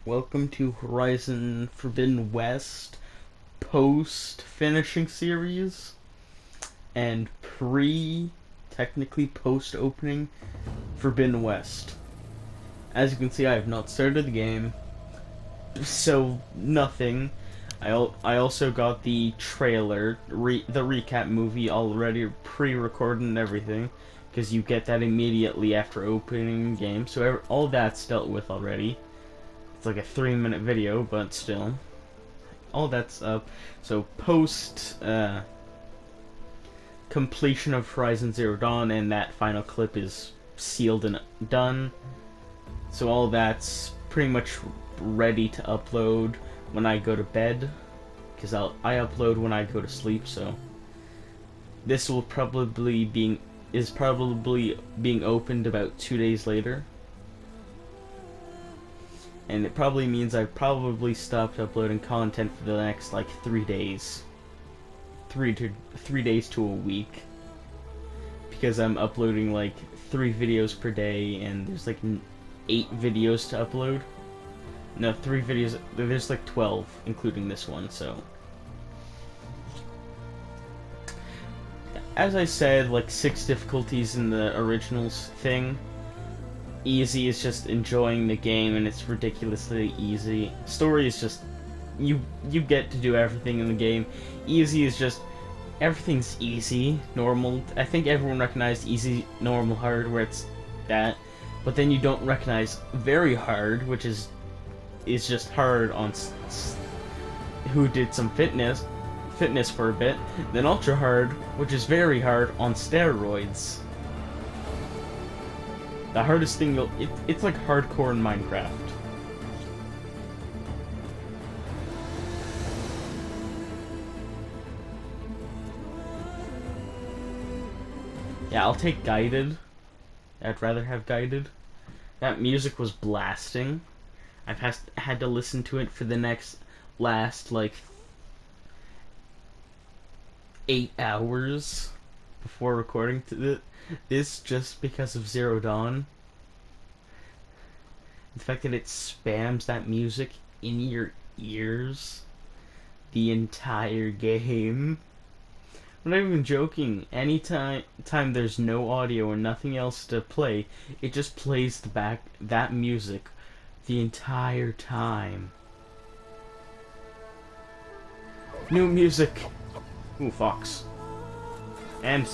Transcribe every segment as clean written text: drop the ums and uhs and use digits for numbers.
Welcome to Horizon Forbidden West post-finishing series and technically post-opening Forbidden West. As you can see, I have not started the game, so nothing. I also got the trailer, the recap movie already pre-recorded and everything, because you get that immediately after opening the game, so all that's dealt with already. It's like a 3-minute video, but still. All that's up. So post completion of Horizon Zero Dawn, and that final clip is sealed and done. So all that's pretty much ready to upload when I go to bed, because I upload when I go to sleep. So this will probably being opened about 2 days later. And it probably means I've probably stopped uploading content for the next like 3 days. 3 days to a week. Because I'm uploading like 3 videos per day, and there's like 8 videos to upload. No, 3 videos, there's like 12, including this one, so. As I said, like 6 difficulties in the originals thing. Easy is just enjoying the game, and it's ridiculously easy. Story is just you get to do everything in the game. Easy is just everything's easy, normal. I think everyone recognized easy, normal, hard, where it's that, but then you don't recognize very hard, which is just hard on who did some fitness for a bit. Then ultra hard, which is very hard on steroids. The hardest thing, it's like hardcore in Minecraft. Yeah, I'll take guided. I'd rather have guided. That music was blasting. I've had to listen to it for the last like 8 hours before recording this, just because of Zero Dawn. The fact that it spams that music in your ears the entire game. I'm not even joking. Anytime there's no audio or nothing else to play, it just plays that music the entire time. New music. Ooh, Fox. And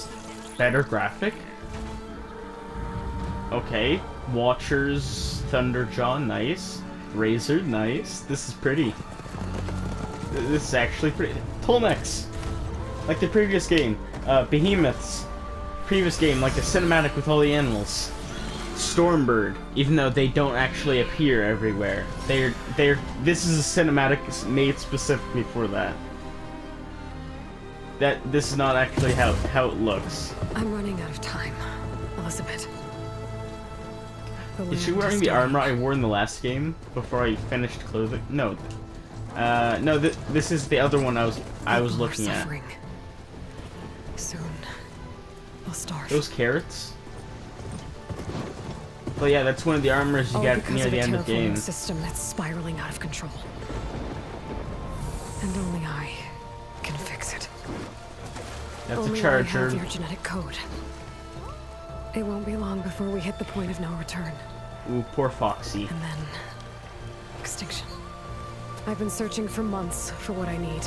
better graphic. Okay. Watchers, Thunderjaw, nice. Razor, nice. This is pretty. This is actually pretty. Tolmecs, like the previous game. Behemoths, previous game, like the cinematic with all the animals. Stormbird, even though they don't actually appear everywhere. This is a cinematic made specifically for that. This is not actually how it looks. I'm running out of time, Elizabeth. Is she wearing the armor I wore in the last game before I finished clothing? No. No, this is the other one I was looking at. Soon, I'll starve. Those carrots? Well, yeah, that's one of the armors you get near the end of the game. System that's spiraling out of control, and only I can fix it. That's a charger. I have your genetic code. It won't be long before we hit the point of no return. Ooh, poor Foxy. And then extinction. I've been searching for months for what I need.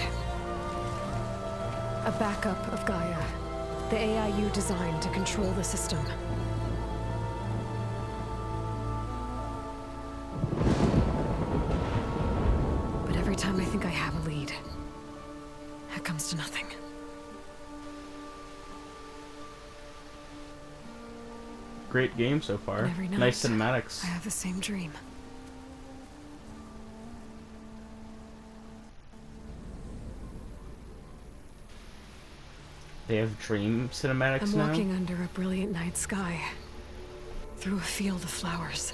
A backup of Gaia, the AI you designed to control the system. But every time I think I have a lead, it comes to nothing. Great game so far. Nice cinematics. I have the same dream. They have dream cinematics now? I'm walking under a brilliant night sky, through a field of flowers.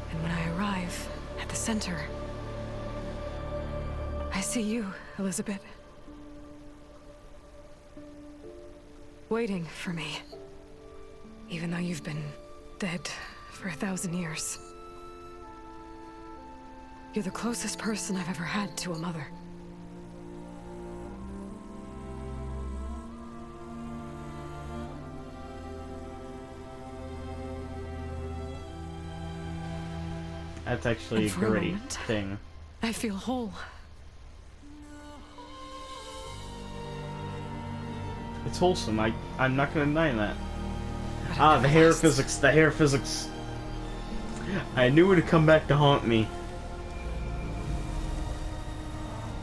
And when I arrive at the center, I see you, Elizabeth. Waiting for me. Even though you've been Dead for 1,000 years. You're the closest person I've ever had to a mother. That's actually a And for a great moment, thing. I feel whole. It's wholesome. I'm not gonna deny that. But it Ah, never the hair lasts. physics. The hair physics. I knew it would come back to haunt me.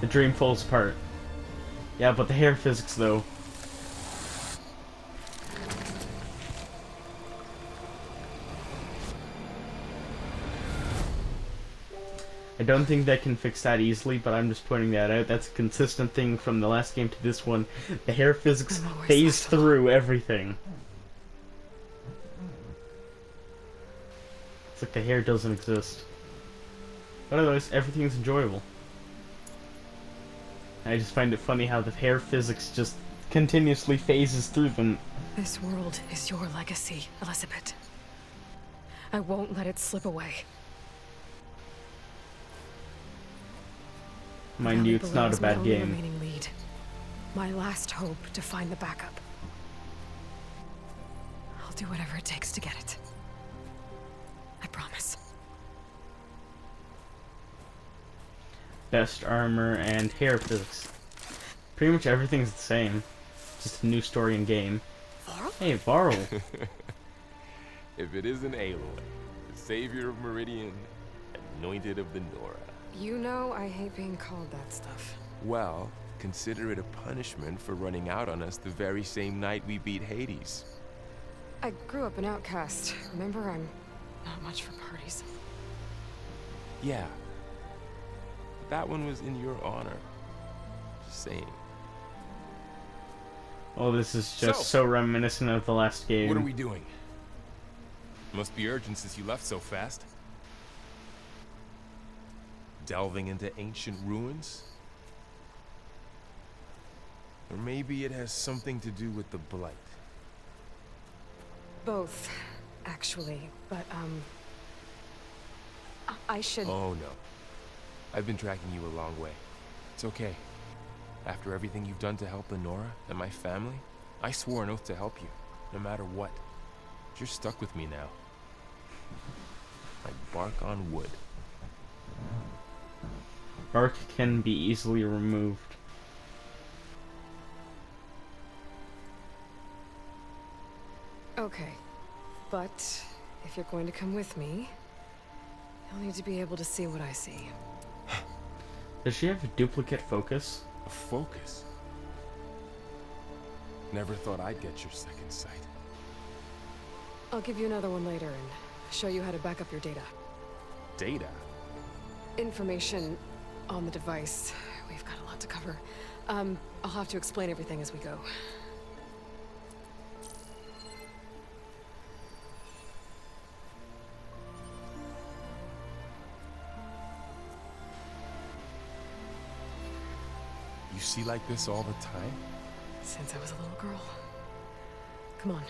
The dream falls apart. Yeah, but the hair physics, though. I don't think they can fix that easily, but I'm just pointing that out. That's a consistent thing from the last game to this one. The hair physics I'm always phase left alone. through everything. It's like the hair doesn't exist. But otherwise, everything's enjoyable. I just find it funny how the hair physics just continuously phases through them. This world is your legacy, Elizabeth. I won't let it slip away. Mind Valley you, it's Below not a is my bad only game. remaining lead. My last hope to find the backup. I'll do whatever it takes to get it. I promise. Best armor and hair physics. Pretty much everything's the same. Just a new story and game. Varl? Hey, Varl. If it isn't Aloy, the savior of Meridian, anointed of the Nora. You know I hate being called that stuff. Well, consider it a punishment for running out on us the very same night we beat Hades. I grew up an outcast. Remember, I'm not much for parties. Yeah. But that one was in your honor. Just saying. Oh, this is just so reminiscent of the last game. What are we doing? Must be urgent since you left so fast. Delving into ancient ruins? Or maybe it has something to do with the Blight. Both, actually. But, I should... Oh no. I've been tracking you a long way. It's okay. After everything you've done to help Lenora and my family, I swore an oath to help you, no matter what. You're stuck with me now. Like bark on wood. Bark can be easily removed. Okay. But, if you're going to come with me, you'll need to be able to see what I see. Does she have a duplicate focus? A focus. Never thought I'd get your second sight. I'll give you another one later and show you how to back up your data. Data? Information on the device. We've got a lot to cover. I'll have to explain everything as we go. You see like this all the time? Since I was a little girl. Come on.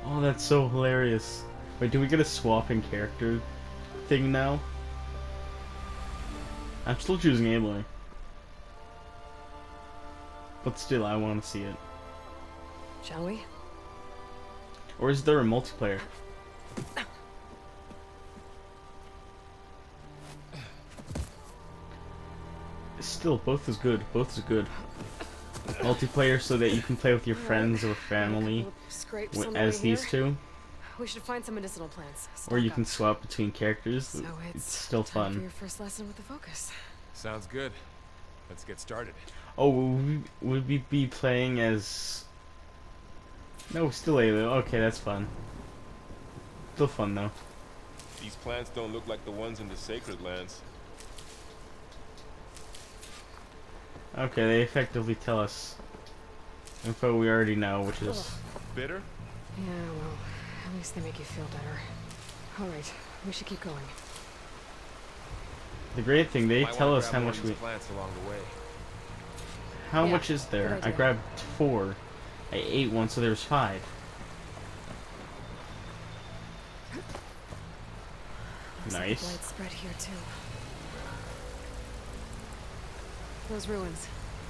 Oh, that's so hilarious. Wait, do we get a swapping character thing now? I'm still choosing Aloy. But still, I want to see it. Shall we? Or is there a multiplayer? Still, both is good. Both is good. Multiplayer so that you can play with your friends or family Scrapes on the as way these here. two. We should find some medicinal plants. Or you Stock can up. swap between characters. So It's still time for fun. your first lesson with the focus. Sounds good. Let's get started. Oh, would we be playing as... No, still Aloy. Okay, that's fun. Still fun though. These plants don't look like the ones in the Sacred Lands. Okay, they effectively tell us info we already know, which is... Bitter? Yeah, well, at least they make you feel better. Alright, we should keep going. The great thing, they Might tell wanna us grab how one much of we... these plants along the way. How Yeah, much is there? good I idea. grabbed 4. I ate one, so there's 5. Looks like Nice. the light spread here too. Those ruins.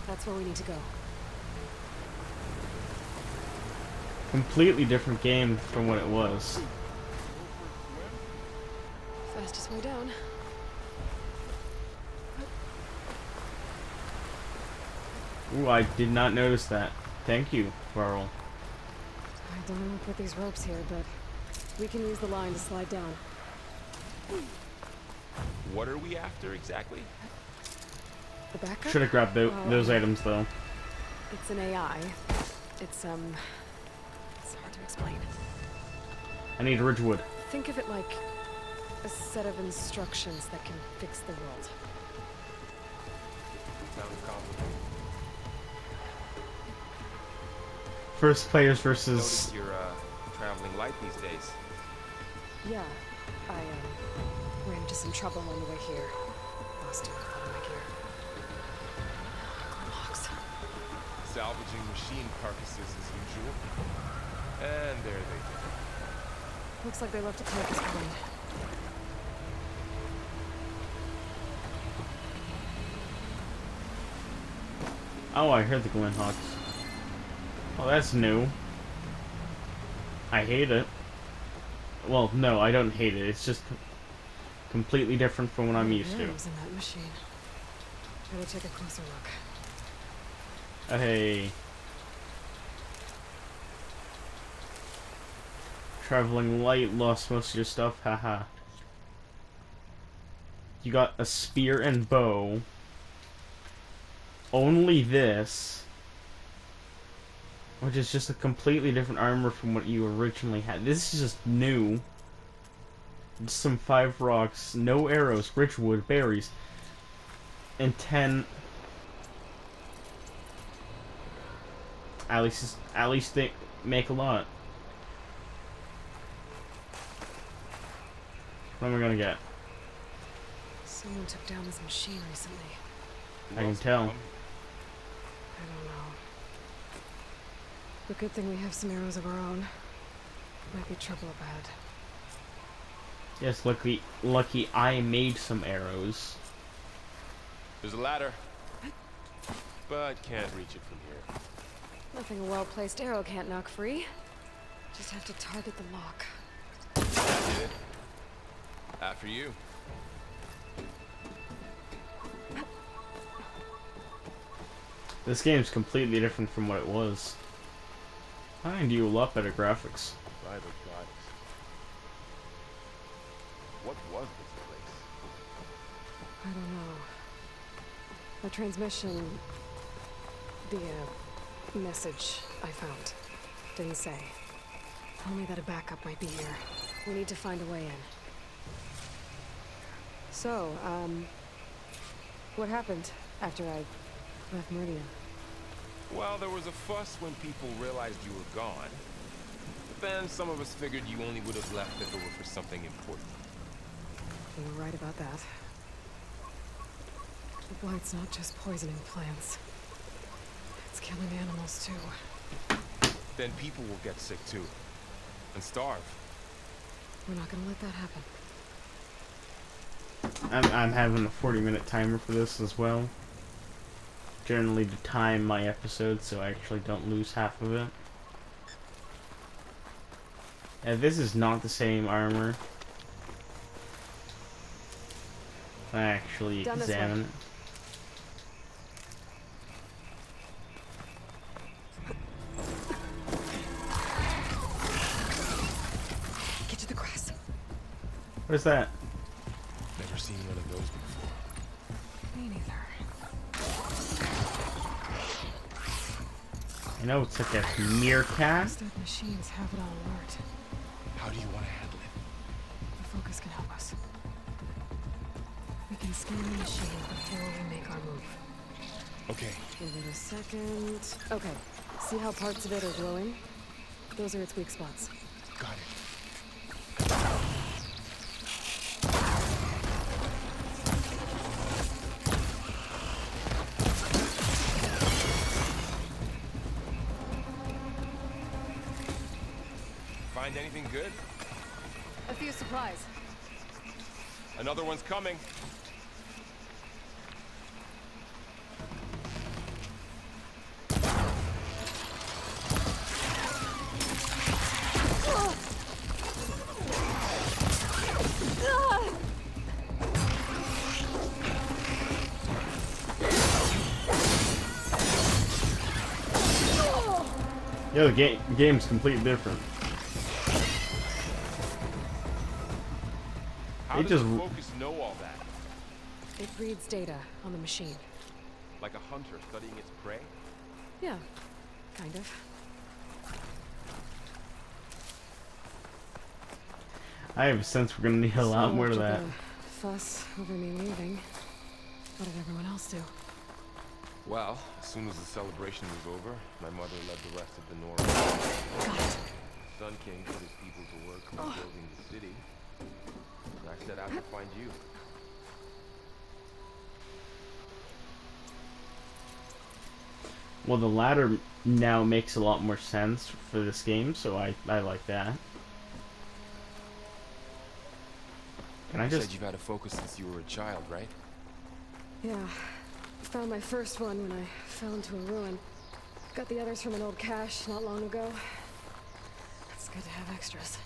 That's where we need to go. Completely different game from what it was. Fastest way down. Ooh, I did not notice that. Thank you, Varl. I don't know who put these ropes here, but we can use the line to slide down. What are we after exactly? The backup? Should have grabbed those Well, items though. It's an AI. It's hard to explain. I need Ridgewood. Think of it like a set of instructions that can fix the world. Sounds complicated. First players Notice versus. you're traveling light these days. Yeah, I ran into some trouble on the way here. Lost a lot of my gear. Locks. Salvaging machine carcasses as usual. And there they go. Looks like they left a carcass behind. Oh, I heard the Glenhawks. Oh, that's new. I hate it. Well, no, I don't hate it. It's just completely different from what I'm used to. Arrows in that machine. Better take a closer look. Hey. Traveling light, lost most of your stuff, haha. You got a spear and bow. Only this. Which is just a completely different armor from what you originally had. This is just new. Just some 5 rocks, no arrows, Ridgewood, berries, and 10. At least they make a lot. What am I gonna get? Someone took down this machine recently. I can tell. I don't know. But good thing we have some arrows of our own. Might be trouble up ahead. Yes, lucky I made some arrows. There's a ladder. But can't reach it from here. Nothing a well-placed arrow can't knock free. Just have to target the lock. That did it. After you. This game's completely different from what it was. I can do a lot better graphics. By the goddess. What was this place? I don't know. A transmission... The, message I found. Didn't say. Told me that a backup might be here. We need to find a way in. So, what happened after I left Meridian? Well, there was a fuss when people realized you were gone. But then some of us figured you only would have left if it were for something important. You were right about that. The blight's not just poisoning plants. It's killing animals, too. Then people will get sick too. And starve. We're not gonna let that happen. I'm having a 40-minute timer for this as well. Generally to time my episodes so I actually don't lose half of it. Yeah, this is not the same armor. I actually Down this way. examine it. Get to the grass. What is that? Never seen one of those before. Me neither. I know it's like a meerkat. Instead, machines have it on alert. How do you want to handle it? The focus can help us. We can scan the machine before we make our move. Okay. Give it a second. Okay. See how parts of it are glowing? Those are its weak spots. Got it. find anything good? A few supplies. Another one's coming. Yeah, the game's completely different. How It does just the Focus know all that? It reads data on the machine. Like a hunter studying its prey? Yeah, kind of. I have a sense we're gonna need a lot So more of after that. the fuss over me leaving. What did everyone else do? Well, as soon as the celebration was over, my mother led the rest of the Nora. Got it. Sun King put his people to work rebuilding the city. And I set out to find you. Well, the latter now makes a lot more sense for this game, so I like that. Can I You just... said you've had a Focus since you were a child, right? Yeah. Found my first one when I fell into a ruin. Got the others from an old cache not long ago. It's good to have extras.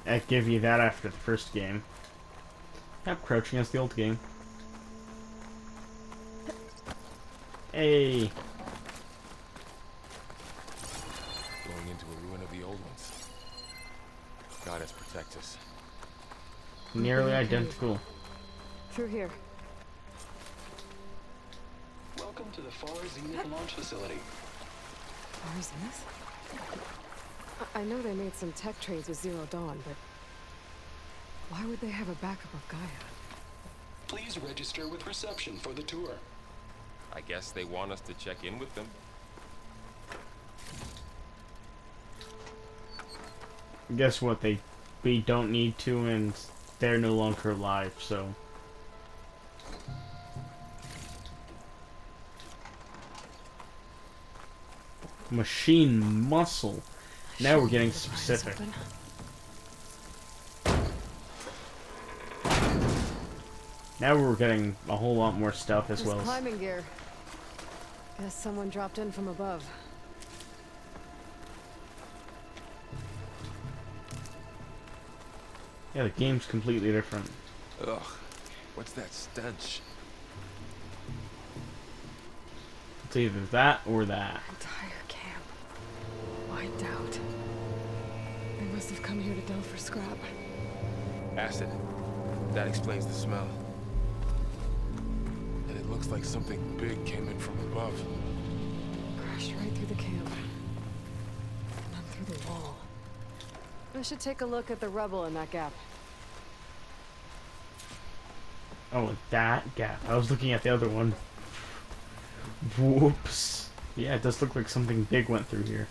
I give you that after the first game. Yep, crouching as the old game. Hey! Going into a ruin of the old ones. Goddess protect us. Nearly Okay. identical. Through here. Welcome to the Far Zenith launch facility. Far Zenith? I know they made some tech trades with Zero Dawn, but why would they have a backup of Gaia? Please register with reception for the tour. I guess they want us to check in with them. Guess what? We don't need to, and they're no longer alive, so... Machine muscle. Now we're getting Should be able to find specific. something. Now we're getting a whole lot more stuff as There's well as... climbing gear. Guess someone dropped in from above. Yeah, the game's completely different. Ugh, what's that stench? It's either that or that. Entire camp wiped out. They must have come here to delve for scrap. Acid. That explains the smell. And it looks like something big came in from above. Crashed right through the camp. And through the wall. I should take a look at the rubble in that gap. Oh, that gap. I was looking at the other one. Whoops. Yeah, it does look like something big went through here.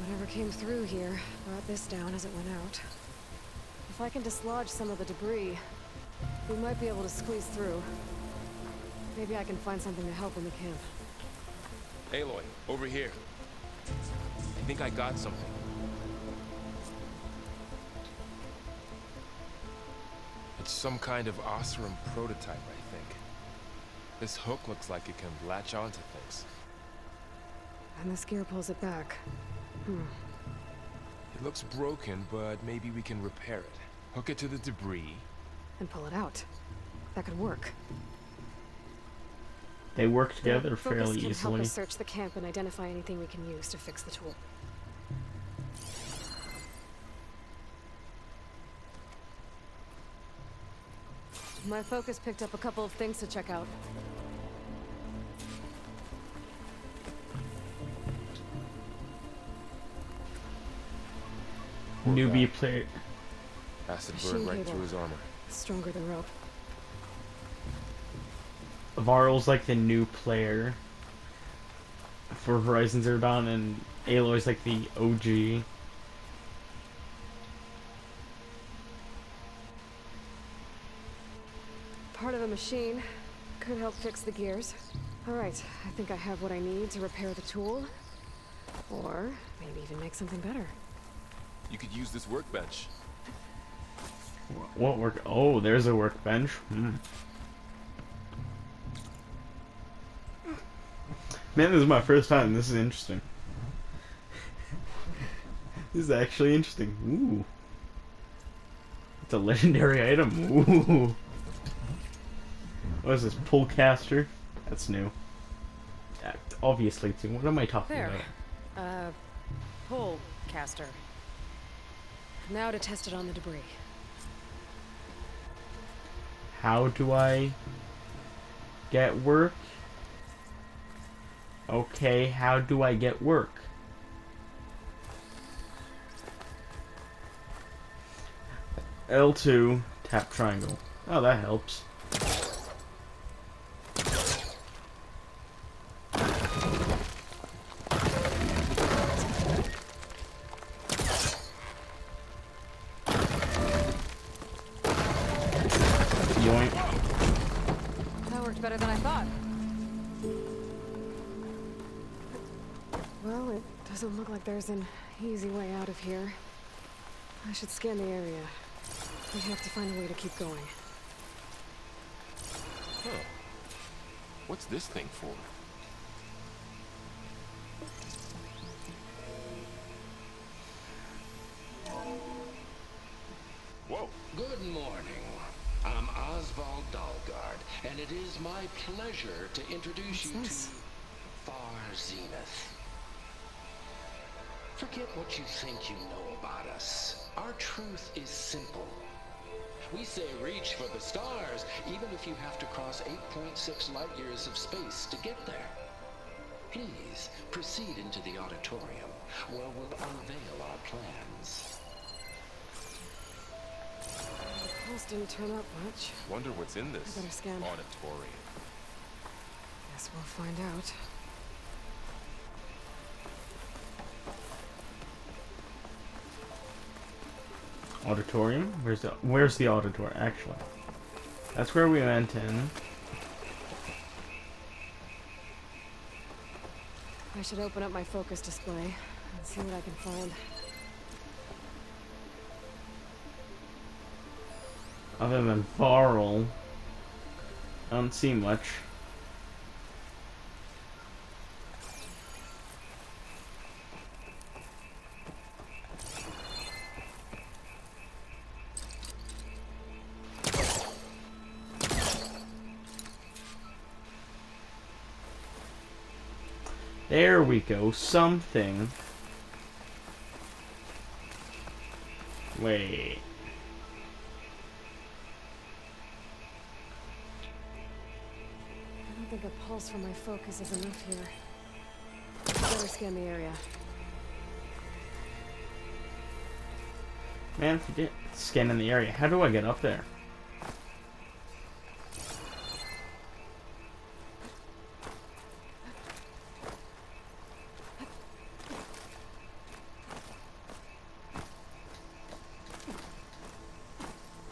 Whatever came through here brought this down as it went out. If I can dislodge some of the debris, we might be able to squeeze through. Maybe I can find something to help in the camp. Aloy, over here. I think I got something. It's some kind of Oseram prototype, I think. This hook looks like it can latch onto things. And this gear pulls it back. It looks broken, but maybe we can repair it. Hook it to the debris. And pull it out. That could work. They work together The Focus fairly can help easily. us search the camp and identify anything we can use to fix the tool. My Focus picked up a couple of things to check out. Poor Newbie guy. player. Acid Machine burned right cable. through his armor. Stronger than rope. Varl's like the new player for Horizon Zero Dawn, and Aloy's like the OG. Part of a machine. Could help fix the gears. Alright, I think I have what I need to repair the tool. Or maybe even make something better. You could use this workbench. What work? Oh, there's a workbench. Hmm. Man, this is my first time. This is interesting. This is actually interesting. Ooh. It's a legendary item. Ooh. What is this? Pullcaster? That's new. Obviously, too. What am I talking There. about? Pull caster. Now to test it on the debris. How do I get work? Okay, how do I get work? L2, tap triangle. Oh, that helps. Yoink. That worked better than I thought. Well, it doesn't look like there's an easy way out of here. I should scan the area. We have to find a way to keep going. Huh. What's this thing for? Whoa. Good morning. I'm Oswald Dalgard, and it is my pleasure to introduce you What's this? to Far Zenith. Forget what you think you know about us. Our truth is simple. We say reach for the stars, even if you have to cross 8.6 light years of space to get there. Please proceed into the auditorium, where we'll unveil our plans. The pulse didn't turn up much. Wonder what's in this I better scan. auditorium. Guess we'll find out. Auditorium? Where's the auditorium? Actually, that's where we went in. I should open up my focus display and see what I can find. Other than Varl, I don't see much. There we go, something. Wait. I don't think a pulse from my focus is enough here. Better scan the area. Man, forget scanning the area. How do I get up there?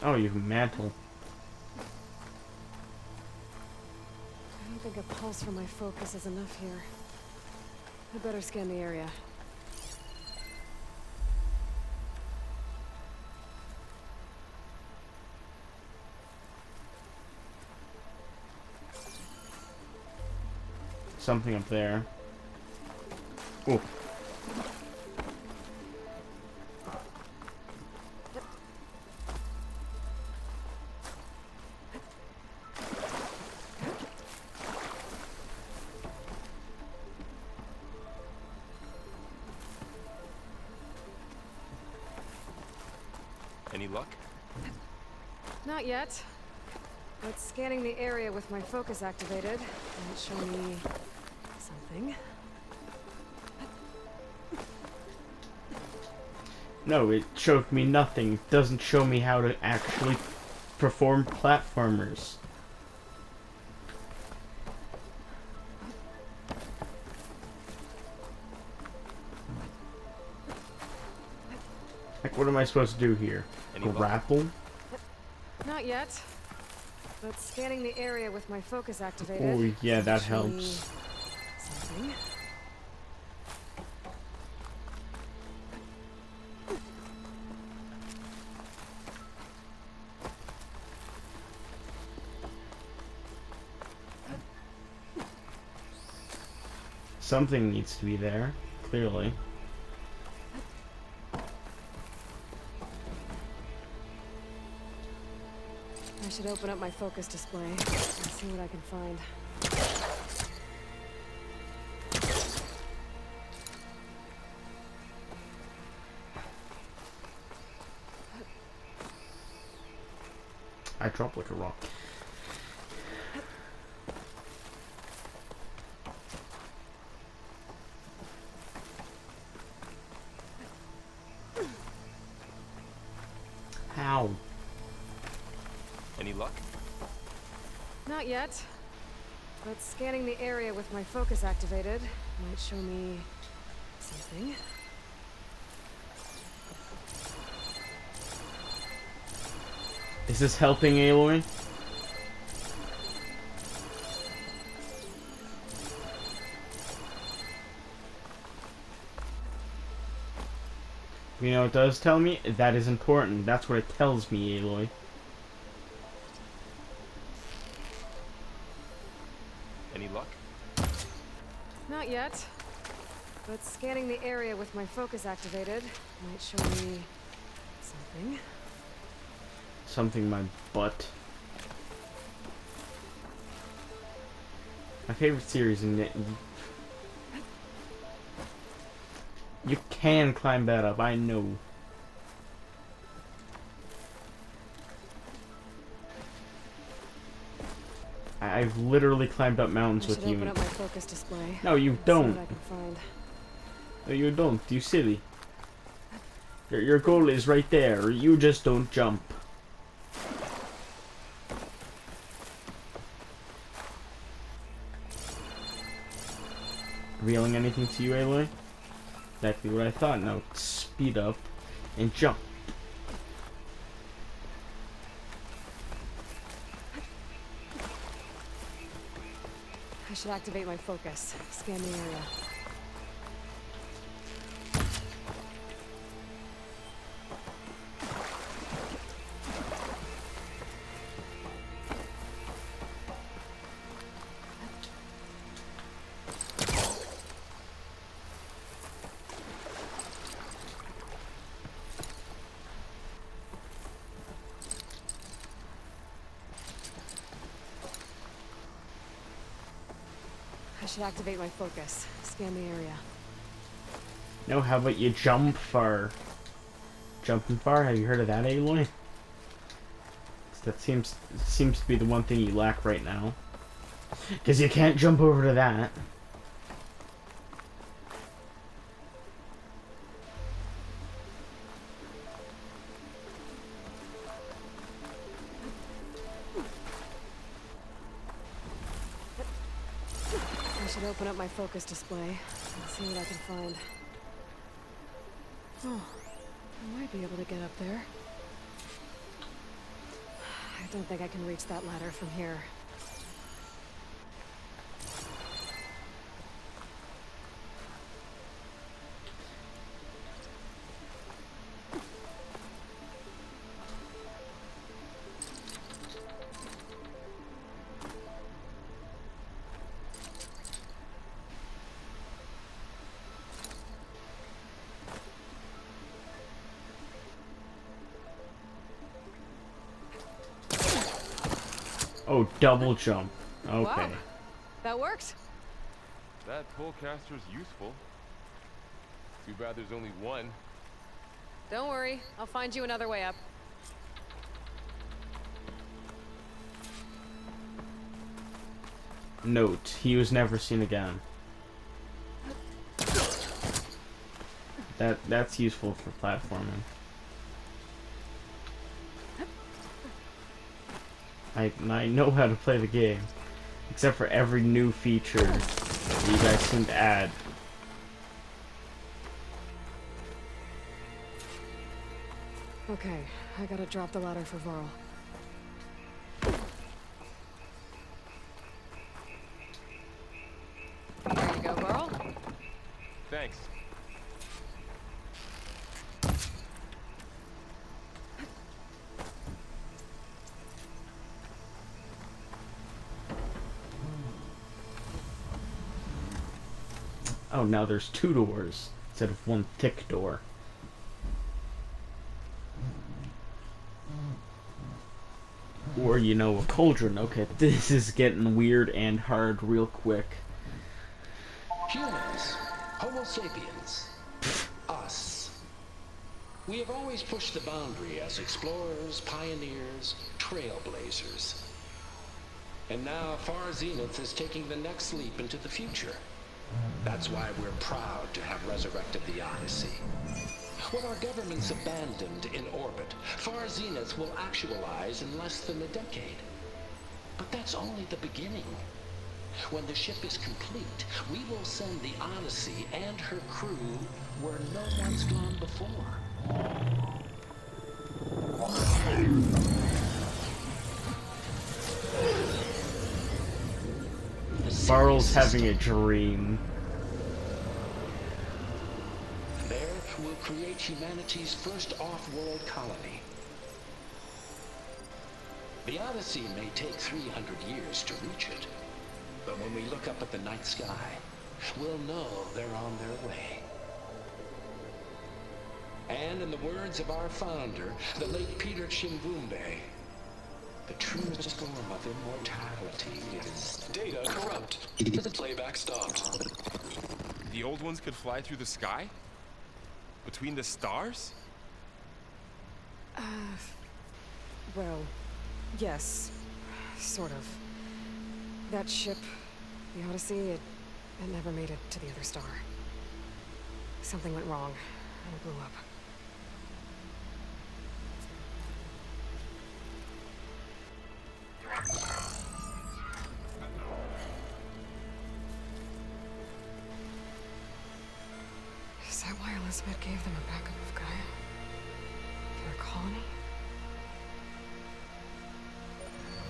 Oh, you have a mantle. I don't think a pulse from my focus is enough here. I better scan the area. Something up there. Ooh. Any luck? Not yet. But scanning the area with my focus activated might show me something. No, it showed me nothing. It doesn't show me how to actually perform platformers. Like, what am I supposed to do here? Any luck? Grapple? Not yet. but scanning the area with my focus activated. Oh, yeah, that Show me helps. something. Something needs to be there, clearly. I should open up my focus display and see what I can find. I dropped like a rock. How? Any luck? Not yet. But scanning the area with my focus activated might show me something. Is this helping, Aloy? You know what it does tell me? That is important. That's what it tells me, Aloy. Any luck? Not yet. But scanning the area with my focus activated might show me something. Something in my butt. My favorite series in it. You can climb that up, I know. I've literally climbed up mountains I with should you. open up my focus display. No, you and see don't. what I can find. No, you don't. You silly. Your goal is right there. You just don't jump. Revealing anything to you, Aloy? Exactly what I thought. Now speed up and jump. I should activate my focus. Scan the area. I should activate my focus. Scan the area. No, how about you jump far? Jumping far? Have you heard of that, Aloy? That seems to be the one thing you lack right now. Because you can't jump over to that. I should open up my focus display and see what I can find. Oh, I might be able to get up there. I don't think I can reach that ladder from here. Oh, double jump. Okay. Wow, that worked. That pullcaster's useful. Too bad there's only one. Don't worry, I'll find you another way up. Note, he was never seen again. That's useful for platforming. I know how to play the game. Except for every new feature that you guys seem to add. Okay, I gotta drop the ladder for Varl. Oh, now there's 2 doors instead of 1 thick door. Or, you know, a cauldron. Okay, this is getting weird and hard real quick. Humans, Homo sapiens, us. We have always pushed the boundary as explorers, pioneers, trailblazers. And now Far Zenith is taking the next leap into the future. That's why we're proud to have resurrected the Odyssey. What our governments abandoned in orbit, Far Zenith will actualize in less than a decade. But that's only the beginning. When the ship is complete, we will send the Odyssey and her crew where no one's gone before. Varl's having a dream. There, we'll create humanity's first off-world colony. The Odyssey may take 300 years to reach it, but when we look up at the night sky, we'll know they're on their way. And in the words of our founder, the late Peter Chimbumbe, the truest form of immortality is Data corrupt. The playback stopped. The old ones could fly through the sky? Between the stars? Well, yes. Sort of. That ship, the Odyssey, it never made it to the other star. Something went wrong, and it blew up. Is that why Elizabeth gave them a backup of Gaia? Their colony?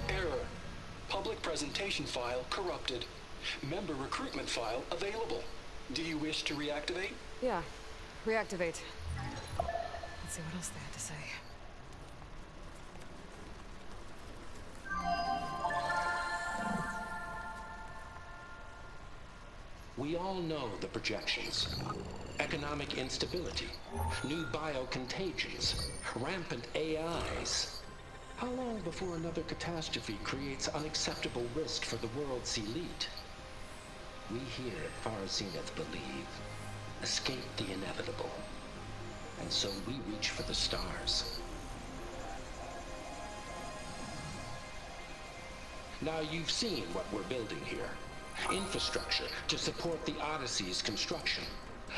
Error. Public presentation file corrupted. Member recruitment file available. Do you wish to reactivate? Yeah. Reactivate. Let's see what else they had to say. We all know the projections. Economic instability, new biocontagions, rampant AIs. How long before another catastrophe creates unacceptable risk for the world's elite? We here at Far Zenith believe, escape the inevitable. And so we reach for the stars. Now you've seen what we're building here. Infrastructure to support the Odyssey's construction.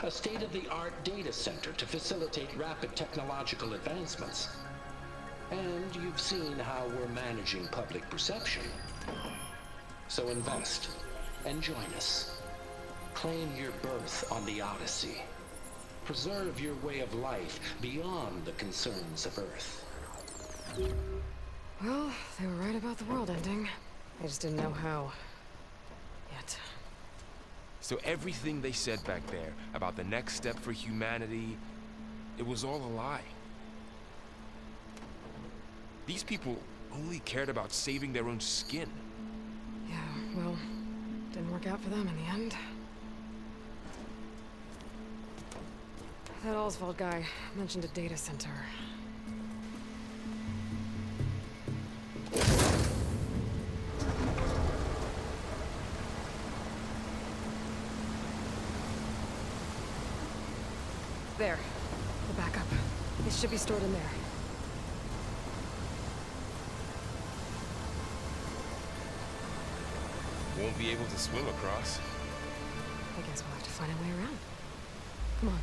A state-of-the-art data center to facilitate rapid technological advancements. And you've seen how we're managing public perception. So invest and join us. Claim your berth on the Odyssey. Preserve your way of life beyond the concerns of Earth. Well, they were right about the world ending. I just didn't know how. Yet. So everything they said back there about the next step for humanity, it was all a lie. These people only cared about saving their own skin. Yeah, well, didn't work out for them in the end. That Oswald guy mentioned a data center. There. The backup. It should be stored in there. Won't be able to swim across. I guess we'll have to find a way around. Come on.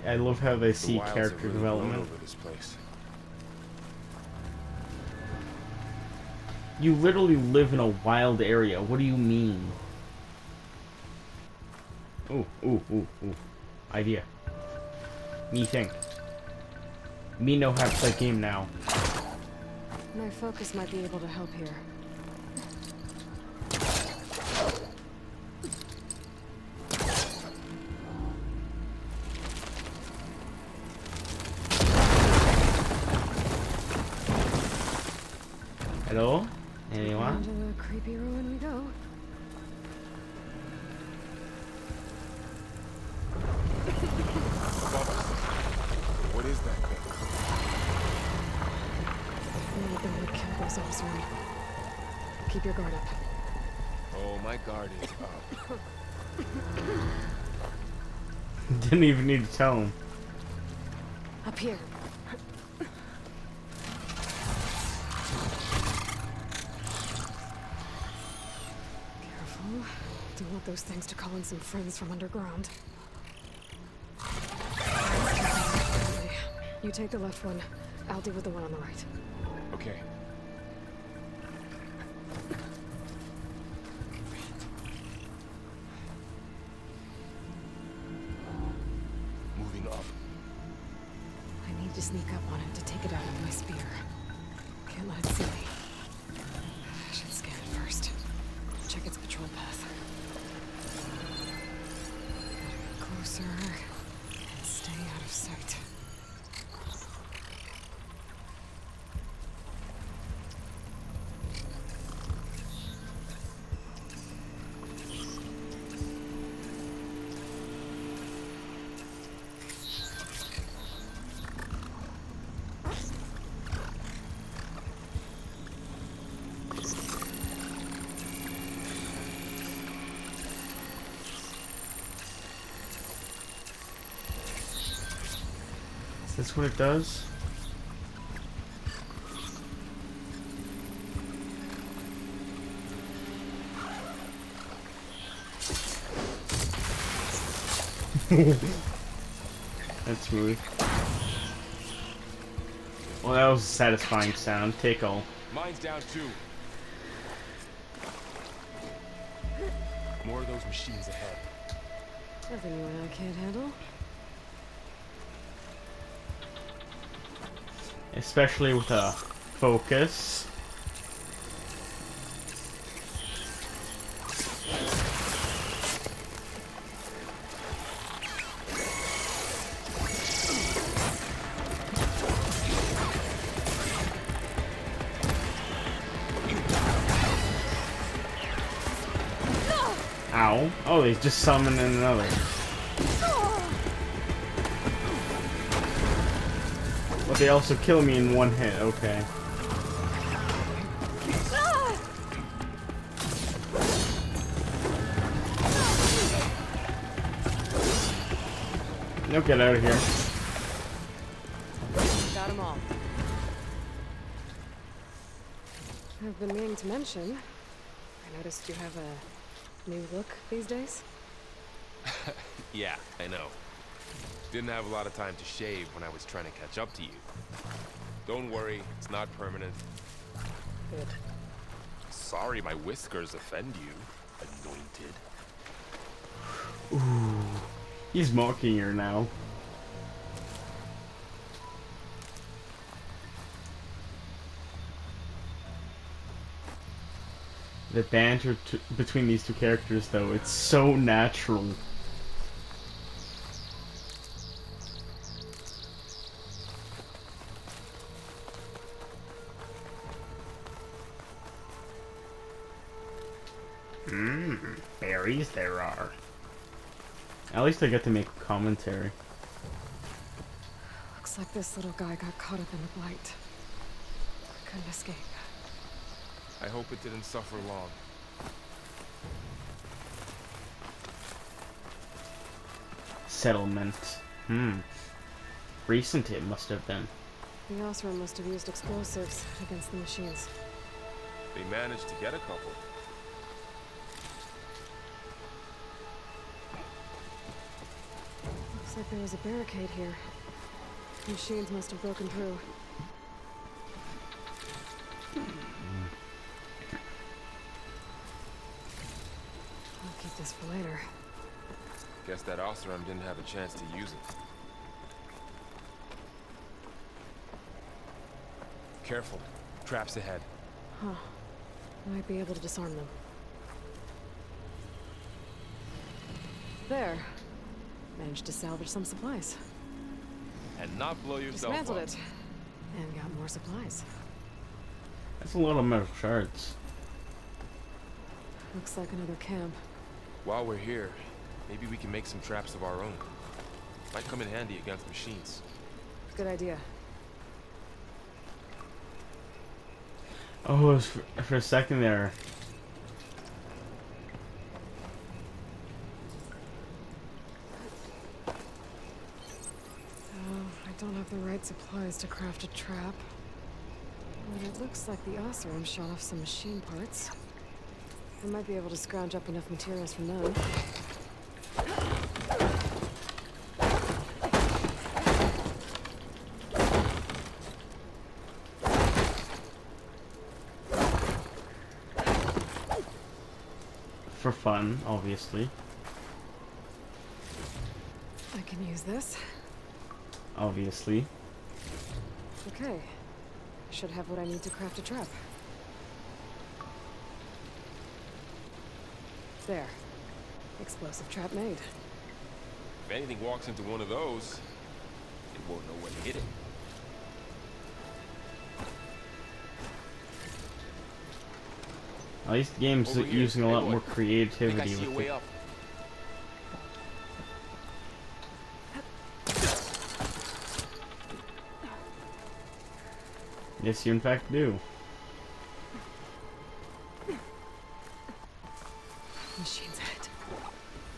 I love how they The see wilds character have really grown development. over this place. You literally live in a wild area. What do you mean? Ooh, ooh, ooh, ooh. Idea. Me think. Me know how to play game now. My focus might be able to help here. Creepy ruin we go. Above us. What is that thing? Anything would kill those Osram. Keep your guard up. Oh, my guard is up. Didn't even need to tell him. Up here. Careful. Don't want those things to call in some friends from underground. Okay. You take the left one. I'll deal with the one on the right. Okay. Moving up. I need to sneak up on it to take it out with my spear. Can't let it see me. I should scan it first. Check its patrol path. Gotta get closer and stay out of sight. Is this what it does? That's smooth. Well, that was a satisfying sound. Take all. Mine's down too. More of those machines ahead. Nothing you and I can't handle. Especially with a focus. Ow. Oh, they just summoned another. But they also kill me in one hit, okay. No, get out of here. Got them all. I've been meaning to mention, I noticed you have a new look these days. Yeah, I know. Didn't have a lot of time to shave when I was trying to catch up to you. Don't worry, it's not permanent. Good. Sorry my whiskers offend you, anointed. Ooh. He's mocking her now. The banter between these two characters, though, it's so natural. Berries there are. At least I get to make commentary. Looks like this little guy got caught up in the blight. Couldn't escape. I hope it didn't suffer long. Settlement. Recent it must have been. The Osram must have used explosives against the machines. They managed to get a couple. Looks like there was a barricade here. Machines must have broken through. I'll keep this for later. Guess that Osram didn't have a chance to use it. Careful. Traps ahead. Huh. Might be able to disarm them. There. Managed to salvage some supplies. And not blow yourself Dismantled up. it. And got more supplies. That's a lot of metal shards. Looks like another camp. While we're here, maybe we can make some traps of our own. Might come in handy against machines. Good idea. Oh, it was for a second there. Oh, I don't have the right supplies to craft a trap. But it looks like the Oseram shot off some machine parts. I might be able to scrounge up enough materials from them. For fun, obviously. I can use this. Obviously. Okay. Should have what I need to craft a trap. There. Explosive trap made. If anything walks into one of those, it won't know when to hit it. At least the game's Over here. using a Hey, lot boy. more I think I creativity see a with way it. up. Yes, you in fact do. Machine's head.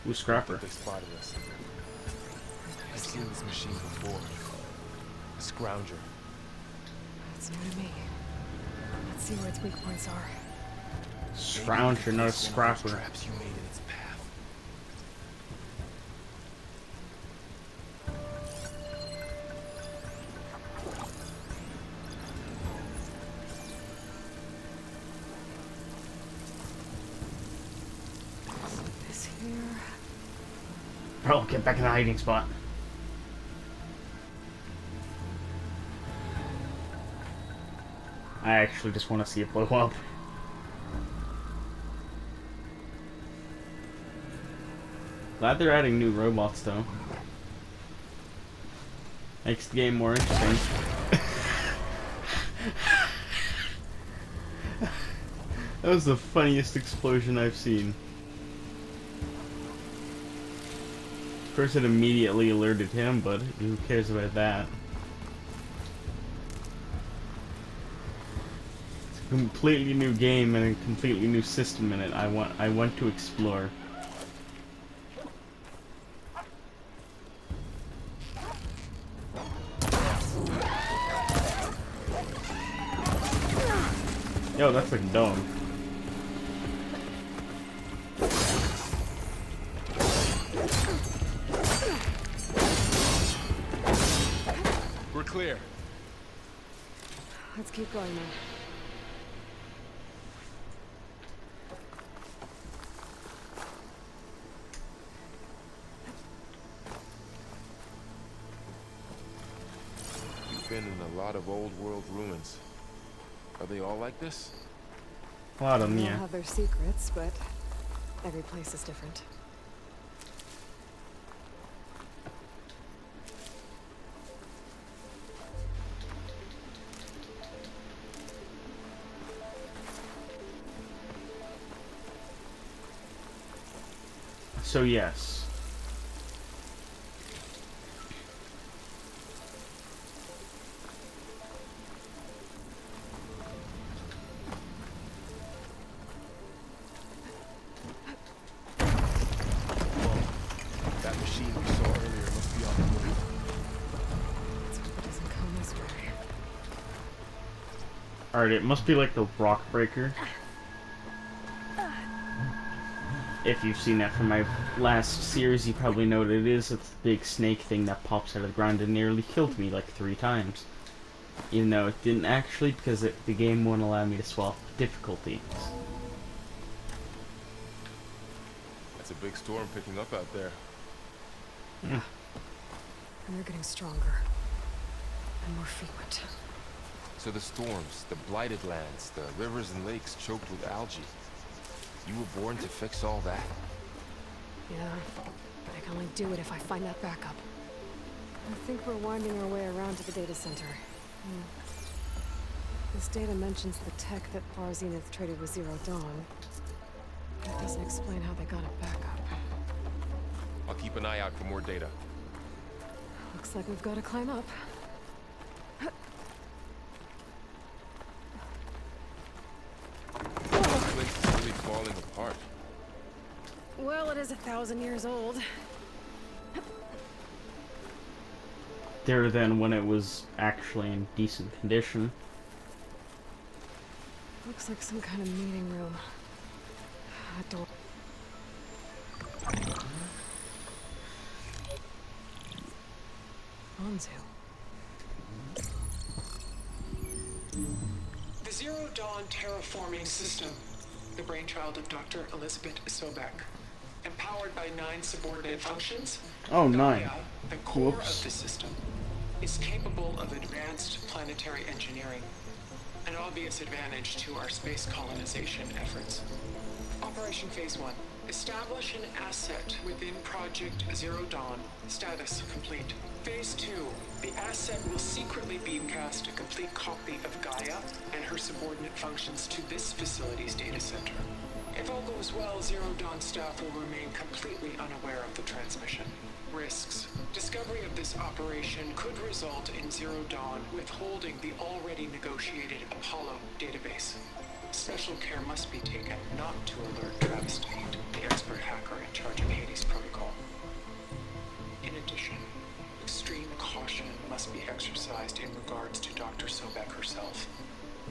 Ooh, Scrapper. They spotted us. I've seen this machine before. A scrounger. That's new to me. Let's see where its weak points are. Scrounger, not a scrapper. Traps you made in its path. This here. Bro, get back in the hiding spot. I actually just want to see it blow up. Glad they're adding new robots though. Makes the game more interesting. That was the funniest explosion I've seen. Of course, it immediately alerted him, but who cares about that? It's a completely new game and a completely new system in it. I want to explore. Yo, that's like a dome. We're clear. Let's keep going then. You've been in a lot of old world ruins. Are they all like this? A lot of them, They all yeah. have their secrets, but every place is different. So yes. That machine we saw earlier must be on the move. Let's hope it doesn't come this way. Alright, it must be like the rock breaker. If you've seen that from my last series, you probably know what it is. It's the big snake thing that pops out of the ground and nearly killed me like 3 times. Even though it didn't actually, because the game won't allow me to swap difficulty. That's a big storm picking up out there. And they're getting stronger. And more frequent. So the storms, the blighted lands, the rivers and lakes choked with algae. You were born to fix all that? Yeah, but I can only do it if I find that backup. I think we're winding our way around to the data center. This data mentions the tech that Far Zenith traded with Zero Dawn. explain how they got it back up. I'll keep an eye out for more data. Looks like we've got to climb up. This place is really falling apart. Well, it is 1,000 years old. There than when it was actually in decent condition. Looks like some kind of meeting room. A door. Anzu. The Zero Dawn terraforming system, the brainchild of Dr. Elizabeth Sobek, empowered by 9 subordinate functions. Oh, Gaia, 9. the core Whoops. of the system, is capable of advanced planetary engineering, an obvious advantage to our space colonization efforts. Operation Phase 1. Establish an asset within Project Zero Dawn. Status complete. Phase 2. The asset will secretly beamcast a complete copy of Gaia and her subordinate functions to this facility's data center. If all goes well, Zero Dawn staff will remain completely unaware of the transmission. Risks. Discovery of this operation could result in Zero Dawn withholding the already negotiated Apollo database. Special care must be taken not to alert Travis Tate, the expert hacker in charge of Hades Protocol. In addition, extreme caution must be exercised in regards to Dr. Sobek herself.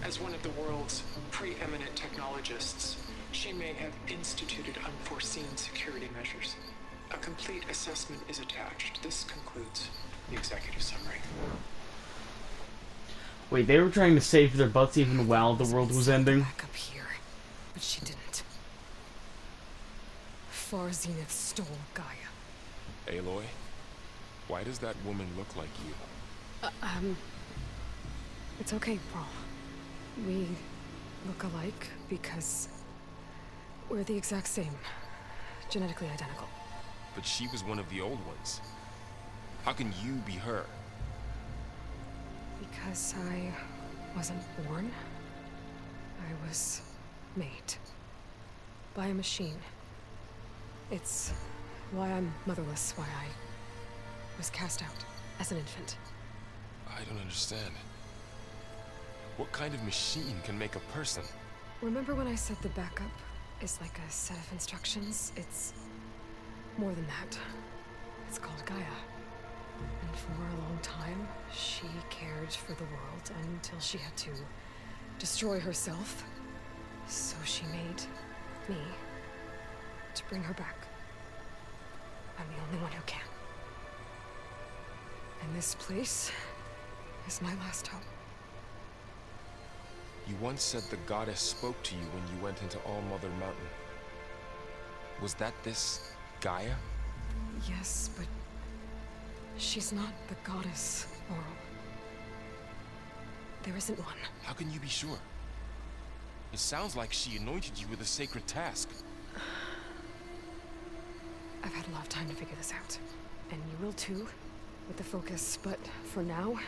As one of the world's preeminent technologists, she may have instituted unforeseen security measures. A complete assessment is attached. This concludes the executive summary. Wait, they were trying to save their butts even while the world was ending? Back up here, but she didn't. Far Zenith stole Gaia. Aloy, why does that woman look like you? It's okay, Paul. We look alike because we're the exact same. Genetically identical. But she was one of the old ones. How can you be her? Because I wasn't born. I was made. By a machine. It's why I'm motherless, why I was cast out as an infant. I don't understand. What kind of machine can make a person? Remember when I said the backup is like a set of instructions? It's more than that. It's called Gaia. And for a long time, she cared for the world until she had to destroy herself. So she made me to bring her back. I'm the only one who can. And this place is my last hope. You once said the goddess spoke to you when you went into All Mother Mountain. Was that this Gaia? Yes, but she's not the goddess, Laurel. There isn't one. How can you be sure? It sounds like she anointed you with a sacred task. I've had a lot of time to figure this out. And you will too, with the focus. But for now,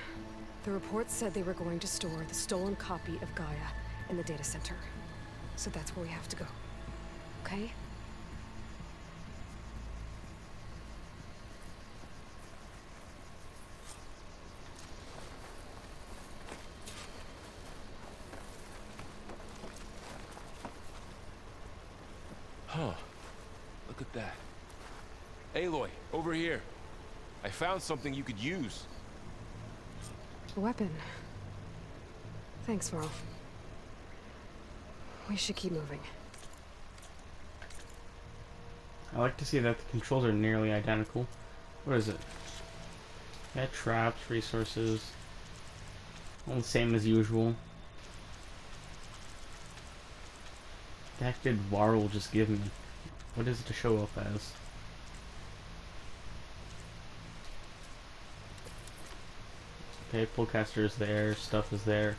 the report said they were going to store the stolen copy of Gaia in the data center. So that's where we have to go. Okay? Huh. Look at that. Aloy, over here. I found something you could use. A weapon. Thanks, Varl. We should keep moving. I like to see that the controls are nearly identical. What is it? Yeah, traps, resources. All the same as usual. The heck did Varl just give me? What is it to show up as? Okay, Pullcaster is there, stuff is there.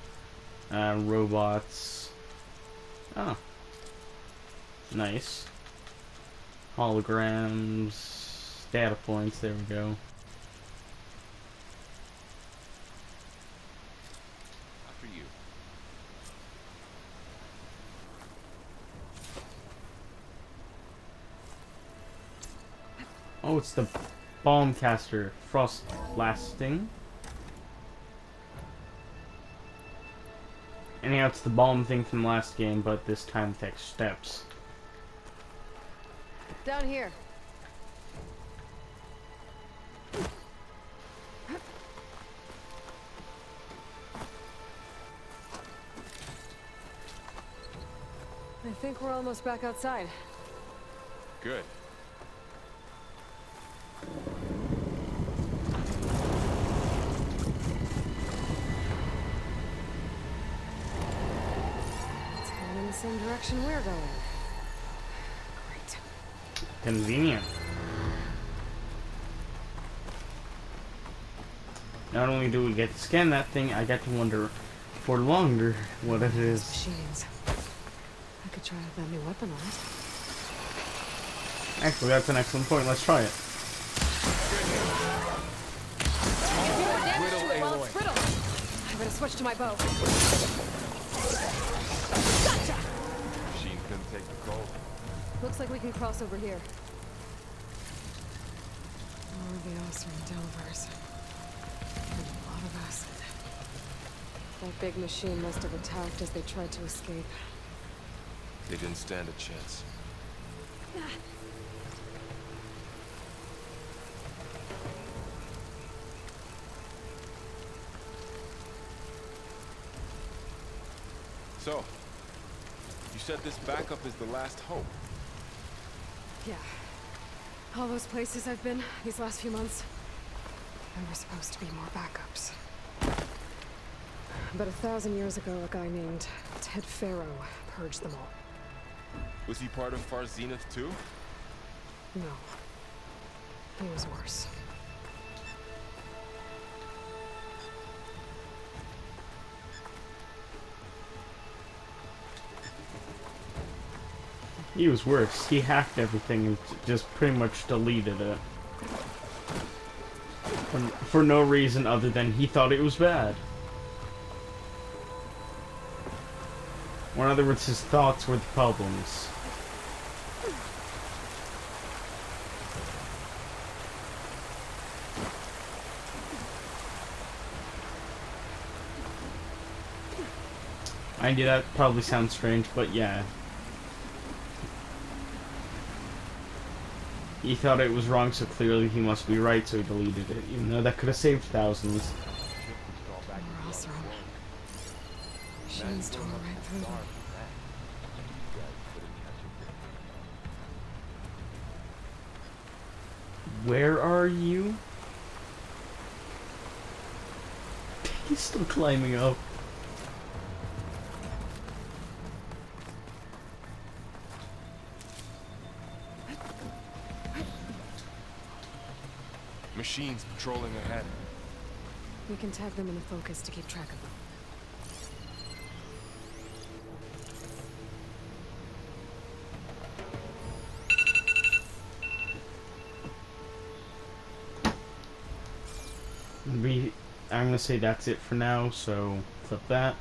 Robots. Oh. Nice. Holograms. Data points, there we go. After you. Oh, it's the bomb caster. Frost blasting. Anyhow, it's the bomb thing from last game, but this time takes steps. Down here. I think we're almost back outside. Good. It's going in the same direction we're going. Great. Convenient. Not only do we get to scan that thing, I get to wonder for longer what it is. Machines. I could try out that new weapon on it. Actually, that's an excellent point. Let's try it. Brittle Aloy. Brittle. I'm gonna switch to my bow. Machine couldn't take the cold. Looks like we can cross over here. More of the Osram Delvers. And a lot of acid. That big machine must have attacked as they tried to escape. They didn't stand a chance. So, you said this backup is the last hope. Yeah. All those places I've been these last few months, there were supposed to be more backups. But 1,000 years ago, a guy named Ted Faro purged them all. Was he part of Far Zenith too? No. He was worse. He was worse. He hacked everything and just pretty much deleted it. For no reason other than he thought it was bad. Or in other words, his thoughts were the problems. I knew that probably sounds strange, but yeah. He thought it was wrong, so clearly he must be right, so he deleted it, even though that could have saved thousands. More Osram. Machines tore right through them. Where are you? He's still climbing up. Machines patrolling ahead. We can tag them in the focus to keep track of them. I'm gonna say that's it for now, so flip that.